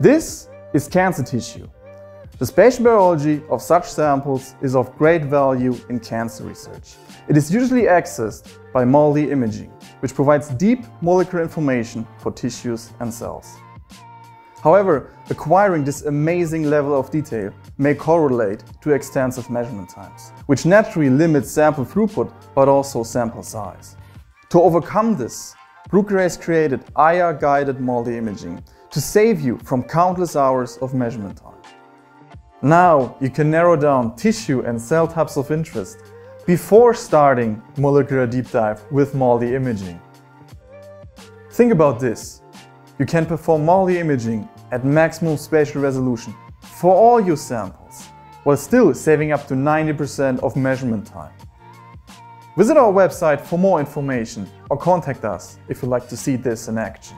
This is cancer tissue. The spatial biology of such samples is of great value in cancer research. It is usually accessed by MALDI imaging, which provides deep molecular information for tissues and cells. However, acquiring this amazing level of detail may correlate to extensive measurement times, which naturally limits sample throughput but also sample size. To overcome this, Bruker has created IR-guided MALDI imaging to save you from countless hours of measurement time. Now you can narrow down tissue and cell types of interest before starting molecular deep dive with MALDI imaging. Think about this. You can perform MALDI imaging at maximum spatial resolution for all your samples, while still saving up to 90% of measurement time. Visit our website for more information or contact us if you'd like to see this in action.